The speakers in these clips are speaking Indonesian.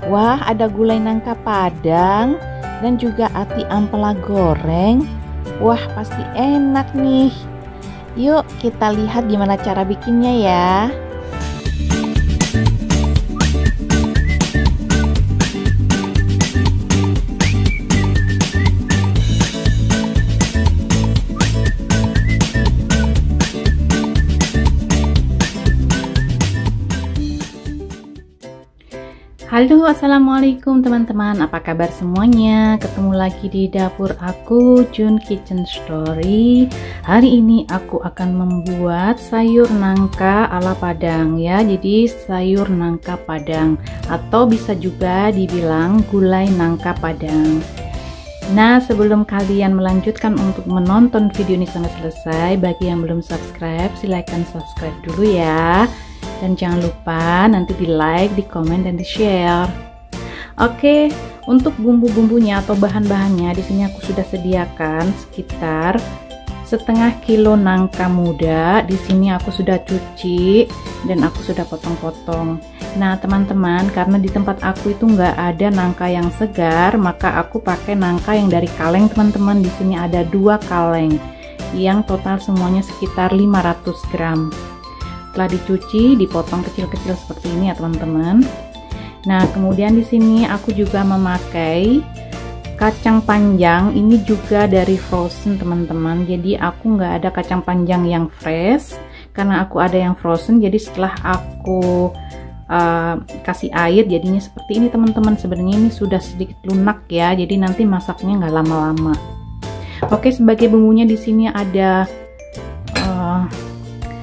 Wah, ada gulai nangka Padang dan juga ati ampela goreng. Wah, pasti enak nih. Yuk kita lihat gimana cara bikinnya ya. Halo, assalamualaikum teman-teman, apa kabar semuanya? Ketemu lagi di dapur aku, Jun Kitchen Story. Hari ini aku akan membuat sayur nangka ala Padang ya. Jadi sayur nangka Padang atau bisa juga dibilang gulai nangka Padang. Nah, sebelum kalian melanjutkan untuk menonton video ini sampai selesai, bagi yang belum subscribe silahkan subscribe dulu ya. Dan jangan lupa nanti di like, di komen, dan di share. Oke, untuk bumbu-bumbunya atau bahan-bahannya di sini aku sudah sediakan sekitar setengah kilo nangka muda. Di sini aku sudah cuci dan aku sudah potong-potong. Nah teman-teman, karena di tempat aku itu nggak ada nangka yang segar, maka aku pakai nangka yang dari kaleng teman-teman. Di sini ada 2 kaleng yang total semuanya sekitar 500 gram. Setelah dicuci, dipotong kecil-kecil seperti ini ya teman-teman. Nah, kemudian di sini aku juga memakai kacang panjang. Ini juga dari frozen teman-teman. Jadi aku nggak ada kacang panjang yang fresh, karena aku ada yang frozen. Jadi setelah aku kasih air, jadinya seperti ini teman-teman. Sebenarnya ini sudah sedikit lunak ya. Jadi nanti masaknya nggak lama-lama. Oke, sebagai bumbunya di sini ada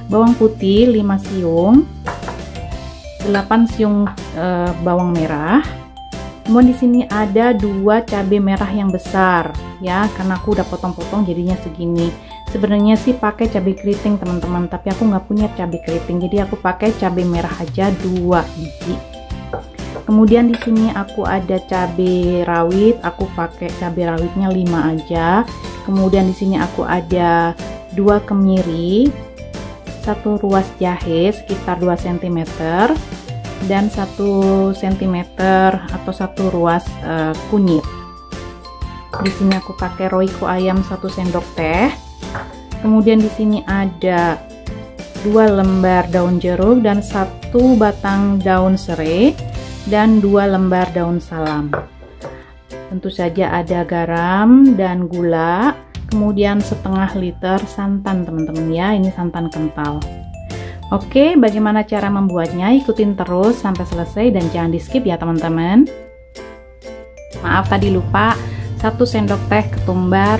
bawang putih 5 siung, 8 siung bawang merah. Kemudian di sini ada 2 cabai merah yang besar ya, karena aku udah potong-potong jadinya segini. Sebenarnya sih pakai cabai keriting teman-teman, tapi aku nggak punya cabai keriting, jadi aku pakai cabai merah aja 2 biji. Kemudian di sini aku ada cabai rawit, aku pakai cabai rawitnya 5 aja. Kemudian di sini aku ada 2 kemiri, 1 ruas jahe sekitar 2 cm dan 1 cm atau 1 ruas kunyit. Di sini aku pakai roiko ayam 1 sendok teh. Kemudian di sini ada 2 lembar daun jeruk dan 1 batang daun serai dan 2 lembar daun salam. Tentu saja ada garam dan gula. Kemudian setengah liter santan teman-teman ya, ini santan kental. Oke, bagaimana cara membuatnya? Ikutin terus sampai selesai dan jangan di skip ya teman-teman. Maaf tadi lupa, 1 sendok teh ketumbar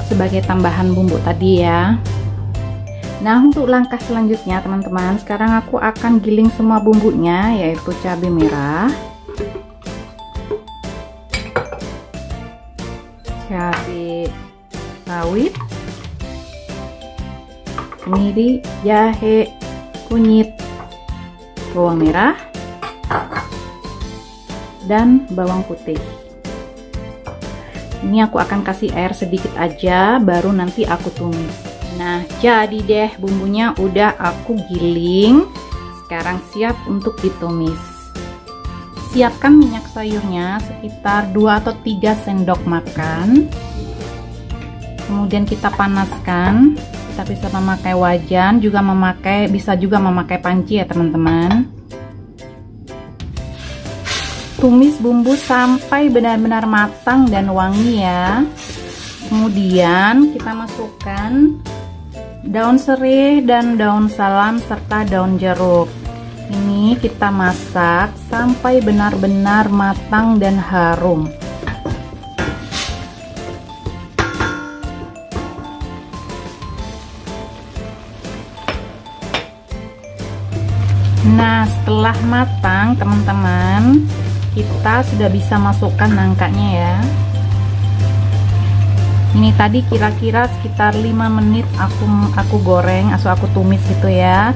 sebagai tambahan bumbu tadi ya. Nah, untuk langkah selanjutnya teman-teman, sekarang aku akan giling semua bumbunya, yaitu cabai merah, cabai rawit, kemiri, jahe, kunyit, bawang merah, dan bawang putih. Ini aku akan kasih air sedikit aja, baru nanti aku tumis. Nah, jadi deh bumbunya udah aku giling. Sekarang siap untuk ditumis. Siapkan minyak sayurnya sekitar 2 atau 3 sendok makan. Kemudian kita panaskan. Kita bisa memakai wajan, bisa juga memakai panci ya teman-teman. Tumis bumbu sampai benar-benar matang dan wangi ya. Kemudian kita masukkan daun serai dan daun salam serta daun jeruk. Ini kita masak sampai benar-benar matang dan harum. Nah, setelah matang teman-teman, kita sudah bisa masukkan nangkanya ya. Ini tadi kira-kira sekitar 5 menit aku goreng atau aku tumis gitu ya,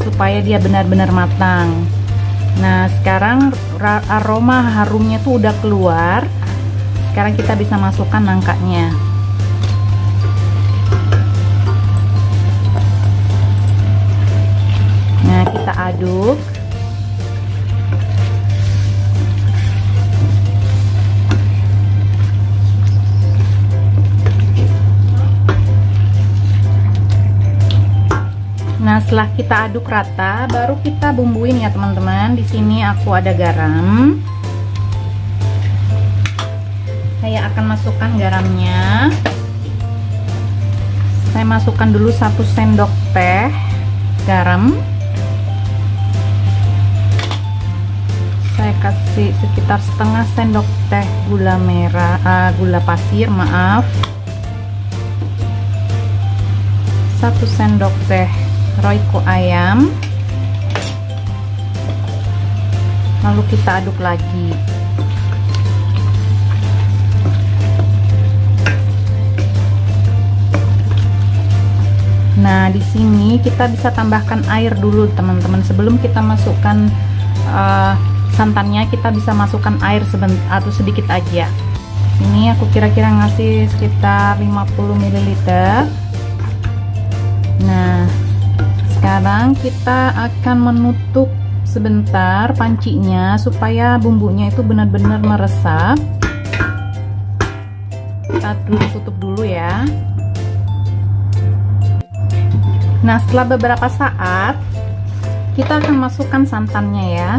supaya dia benar-benar matang. Nah, sekarang aroma harumnya tuh udah keluar. Sekarang kita bisa masukkan nangkanya. Nah, kita aduk. setelah kita aduk rata, baru kita bumbuin ya teman-teman. Di sini aku ada garam. Saya akan masukkan garamnya. Saya masukkan dulu 1 sendok teh garam. Saya kasih sekitar setengah sendok teh gula merah, gula pasir, maaf. 1 sendok teh royco ayam. Lalu kita aduk lagi. Nah, di sini kita bisa tambahkan air dulu teman-teman. Sebelum kita masukkan santannya, kita bisa masukkan air sebentar atau sedikit aja. Ini aku kira-kira ngasih sekitar 50 ml. Nah, sekarang kita akan menutup sebentar pancinya supaya bumbunya itu benar-benar meresap. Kita tutup dulu ya. Nah, setelah beberapa saat kita akan masukkan santannya ya.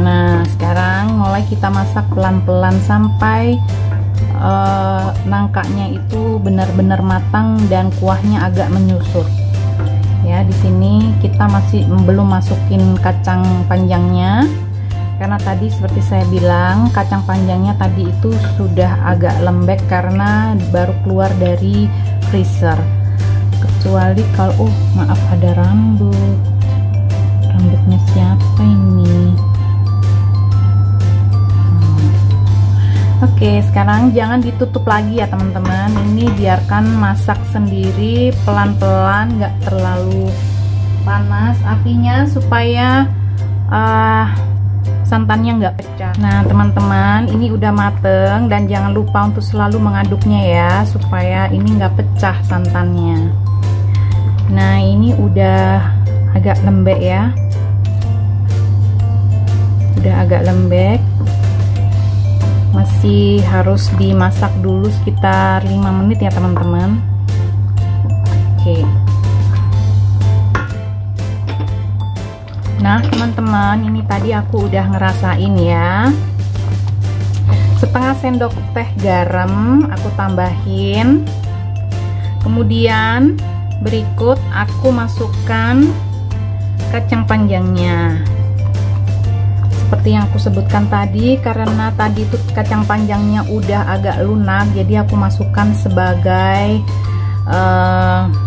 Nah, sekarang mulai kita masak pelan-pelan sampai nangkanya itu benar-benar matang dan kuahnya agak menyusut. Ya, di sini kita masih belum masukin kacang panjangnya. Karena tadi seperti saya bilang, kacang panjangnya tadi itu sudah agak lembek karena baru keluar dari freezer. Kecuali kalau, oh maaf, ada rambut. Rambutnya siapa ini? Oke, sekarang jangan ditutup lagi ya teman-teman. Ini biarkan masak sendiri pelan-pelan, nggak terlalu panas apinya supaya santannya nggak pecah. Nah teman-teman, ini udah mateng dan jangan lupa untuk selalu mengaduknya ya supaya ini nggak pecah santannya. Nah ini udah agak lembek ya, udah agak lembek. Masih harus dimasak dulu sekitar 5 menit ya teman-teman. Oke. Nah teman-teman, ini tadi aku udah ngerasain ya. Setengah sendok teh garam aku tambahin. Kemudian berikut aku masukkan kacang panjangnya. Seperti yang aku sebutkan tadi, karena tadi itu kacang panjangnya udah agak lunak, jadi aku masukkan sebagai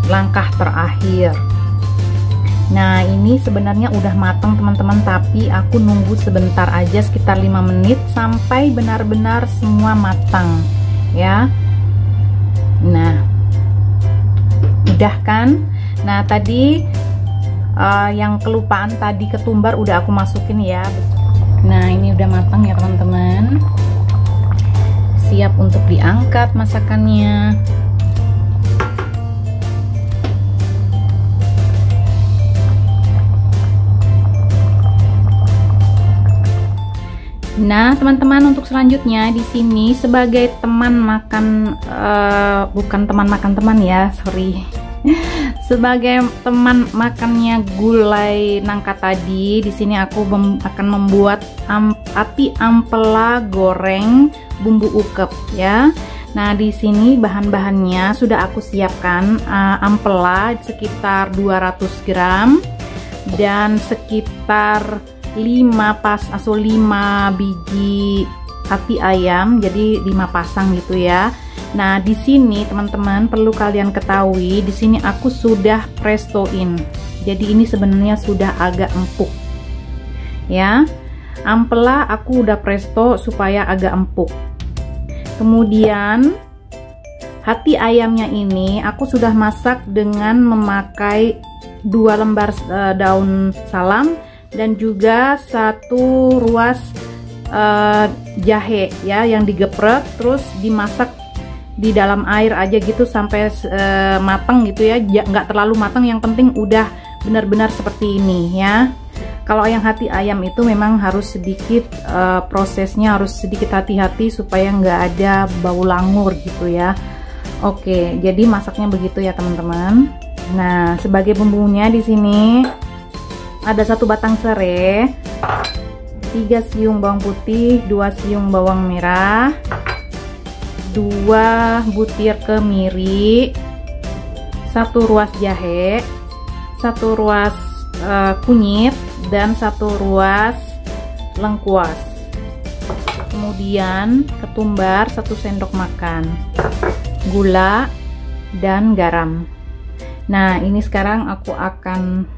langkah terakhir. Nah ini sebenarnya udah matang teman-teman, tapi aku nunggu sebentar aja sekitar 5 menit sampai benar-benar semua matang ya. Nah udah kan. Nah tadi yang kelupaan tadi ketumbar udah aku masukin ya. Nah ini udah matang ya teman-teman, siap untuk diangkat masakannya. Nah teman-teman, untuk selanjutnya di sini sebagai teman makan, bukan teman makan teman ya, sorry. Sebagai teman makannya gulai nangka tadi, di sini aku akan membuat ati ampela goreng bumbu ukep ya. Nah di sini bahan-bahannya sudah aku siapkan. Ampela sekitar 200 gram dan sekitar 5 biji hati ayam, jadi 5 pasang gitu ya. Nah di sini teman-teman perlu kalian ketahui, di sini aku sudah prestoin, jadi ini sebenarnya sudah agak empuk ya. Ampela aku udah presto supaya agak empuk. Kemudian hati ayamnya ini aku sudah masak dengan memakai 2 lembar daun salam dan juga 1 ruas jahe ya, yang digeprek terus dimasak di dalam air aja gitu sampai matang gitu ya, nggak terlalu matang, yang penting udah benar-benar seperti ini ya. Kalau yang hati ayam itu memang harus sedikit prosesnya harus sedikit hati-hati supaya nggak ada bau langur gitu ya. Oke, jadi masaknya begitu ya teman-teman. Nah, sebagai bumbunya di sini ada 1 batang serai, 3 siung bawang putih, 2 siung bawang merah, 2 butir kemiri, 1 ruas jahe, 1 ruas kunyit, dan 1 ruas lengkuas. Kemudian ketumbar 1 sendok makan, gula, dan garam. Nah, ini sekarang aku akan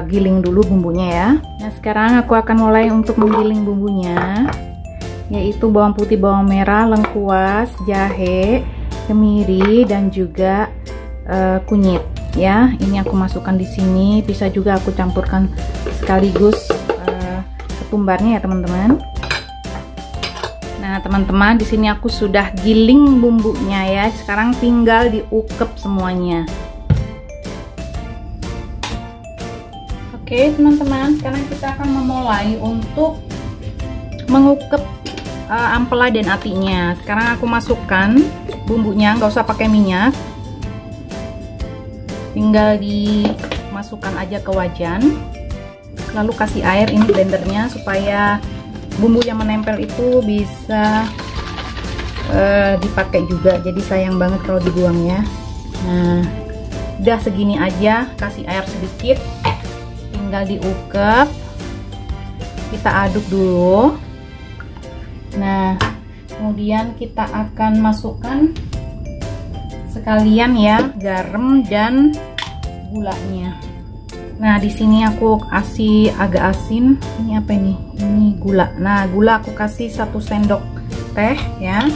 giling dulu bumbunya ya. Nah, sekarang aku akan mulai untuk menggiling bumbunya, yaitu bawang putih, bawang merah, lengkuas, jahe, kemiri, dan juga kunyit ya. Ini aku masukkan di sini. Bisa juga aku campurkan sekaligus ketumbarnya ya teman-teman. Nah, teman-teman, di sini aku sudah giling bumbunya ya. Sekarang tinggal diukep semuanya. Oke teman-teman, sekarang kita akan memulai untuk mengukep ampela dan atinya. Sekarang aku masukkan bumbunya, nggak usah pakai minyak, tinggal dimasukkan aja ke wajan, lalu kasih air ini blendernya supaya bumbu yang menempel itu bisa dipakai juga, jadi sayang banget kalau dibuang ya. Nah, udah segini aja, kasih air sedikit, tinggal diukep, kita aduk dulu. Nah, kemudian kita akan masukkan sekalian ya garam dan gulanya. Nah, di sini aku kasih agak asin. Ini apa ini? Ini gula. Nah, gula aku kasih 1 sendok teh ya.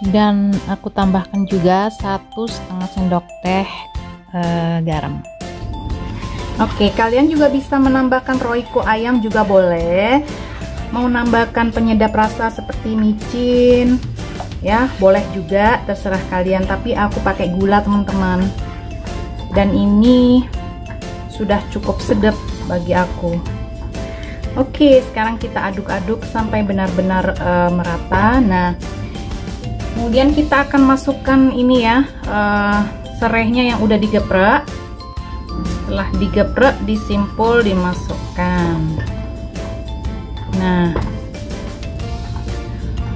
Dan aku tambahkan juga 1,5 sendok teh garam. Oke, kalian juga bisa menambahkan roiko ayam juga boleh. Mau nambahkan penyedap rasa seperti micin ya, boleh juga, terserah kalian. Tapi aku pakai gula teman-teman. Dan ini sudah cukup sedap bagi aku. Oke, sekarang kita aduk-aduk sampai benar-benar merata. Nah, kemudian kita akan masukkan ini ya, serainya yang udah digeprek. Setelah digeprek, disimpul, dimasukkan.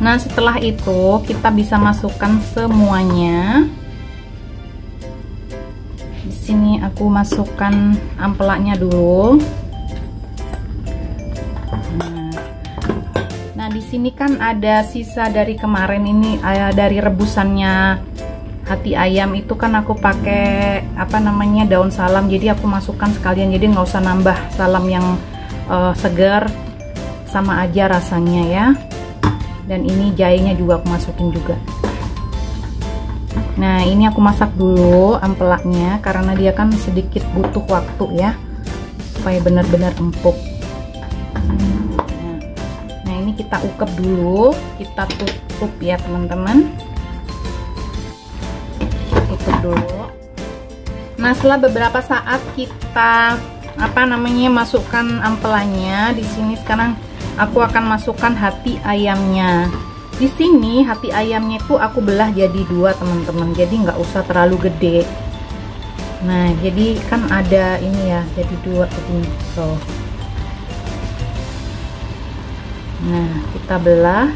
Nah, setelah itu kita bisa masukkan semuanya. Di sini aku masukkan ampelanya dulu. Nah, di sini kan ada sisa dari kemarin ini, dari rebusannya hati ayam itu kan aku pakai apa namanya, daun salam. Jadi aku masukkan sekalian, jadi nggak usah nambah salam yang segar, sama aja rasanya ya. Dan ini jahenya juga aku masukin juga. Nah, ini aku masak dulu ampelaknya karena dia kan sedikit butuh waktu ya supaya benar-benar empuk. Nah, ini kita ukep dulu, kita tutup ya teman-teman. Tutup dulu. Nah, setelah beberapa saat kita masukkan ampelanya, di sini sekarang aku akan masukkan hati ayamnya. Di sini hati ayamnya itu aku belah jadi 2 teman-teman, jadi nggak usah terlalu gede. Nah, jadi kan ada ini ya, jadi 2 begini. So, nah kita belah.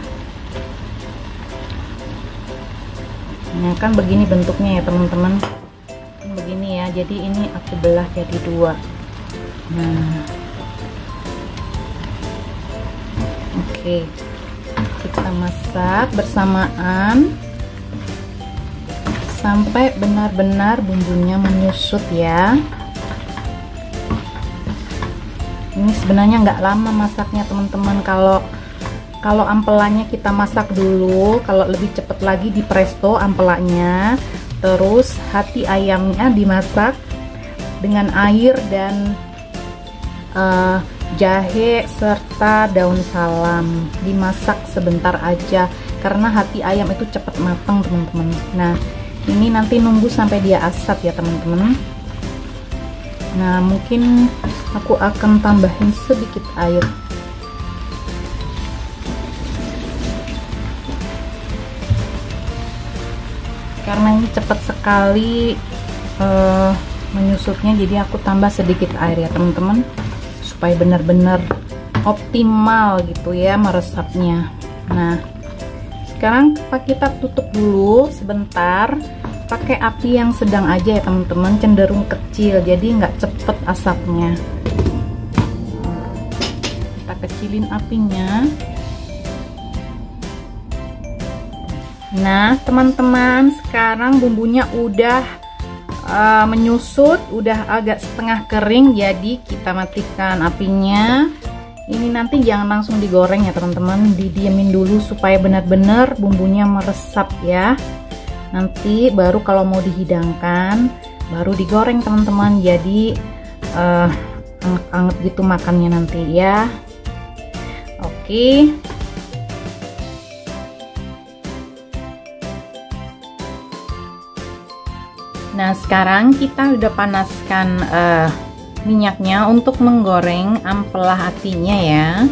Nah, kan begini bentuknya ya teman-teman, begini ya. Jadi ini aku belah jadi 2. Nah, oke, kita masak bersamaan sampai benar-benar bumbunya menyusut ya. Ini sebenarnya nggak lama masaknya teman-teman. Kalau ampelanya kita masak dulu, kalau lebih cepat lagi di presto ampelanya, terus hati ayamnya dimasak dengan air dan jahe serta daun salam, dimasak sebentar aja karena hati ayam itu cepat matang teman-teman. Nah, ini nanti nunggu sampai dia asap ya teman-teman. Nah, mungkin aku akan tambahin sedikit air. Karena ini cepat sekali menyusutnya, jadi aku tambah sedikit air ya teman-teman, supaya benar-benar optimal gitu ya meresapnya. Nah, sekarang kita tutup dulu sebentar, pakai api yang sedang aja ya teman-teman, cenderung kecil, jadi nggak cepet asapnya. Kita kecilin apinya. Nah teman-teman, sekarang bumbunya udah menyusut, udah agak setengah kering, jadi kita matikan apinya. Ini nanti jangan langsung digoreng ya teman-teman, didiemin dulu supaya benar-benar bumbunya meresap ya. Nanti baru kalau mau dihidangkan baru digoreng teman-teman, jadi anget-anget gitu makannya nanti ya. Oke. Nah, sekarang kita udah panaskan minyaknya untuk menggoreng ampela atinya ya.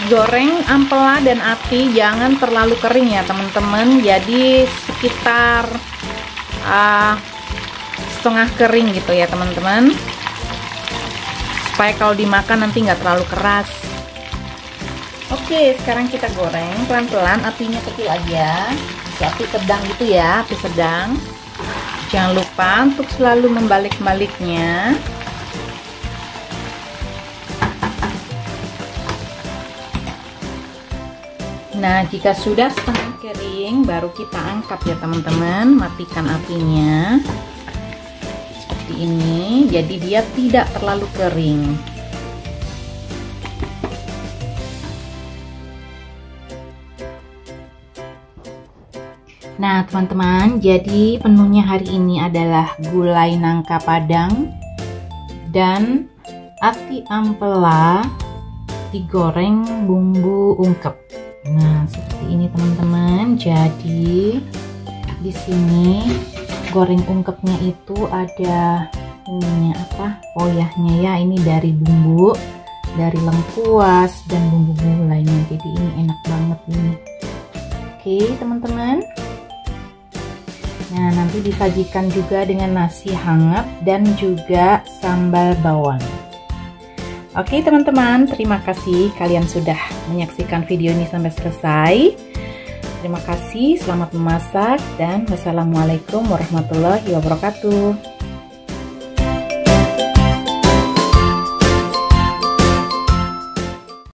Goreng ampela dan ati jangan terlalu kering ya teman-teman, jadi sekitar setengah kering gitu ya teman-teman, supaya kalau dimakan nanti nggak terlalu keras. Oke, sekarang kita goreng pelan-pelan, apinya kecil aja, api sedang gitu ya, api sedang. Jangan lupa untuk selalu membalik-baliknya. Nah, jika sudah setengah kering, baru kita angkat ya teman-teman, matikan apinya. Seperti ini, jadi dia tidak terlalu kering. Nah, teman-teman, jadi menunya hari ini adalah gulai nangka padang dan ati ampela digoreng bumbu ungkep. Nah, seperti ini teman-teman. Jadi di sini goreng ungkepnya itu ada ininya apa? Oyahnya ya. Ini dari bumbu, dari lengkuas dan bumbu-bumbu lainnya. Jadi ini enak banget ini. Oke, teman-teman. Nah, nanti disajikan juga dengan nasi hangat dan juga sambal bawang. Oke teman-teman, terima kasih kalian sudah menyaksikan video ini sampai selesai. Terima kasih, selamat memasak, dan wassalamualaikum warahmatullahi wabarakatuh.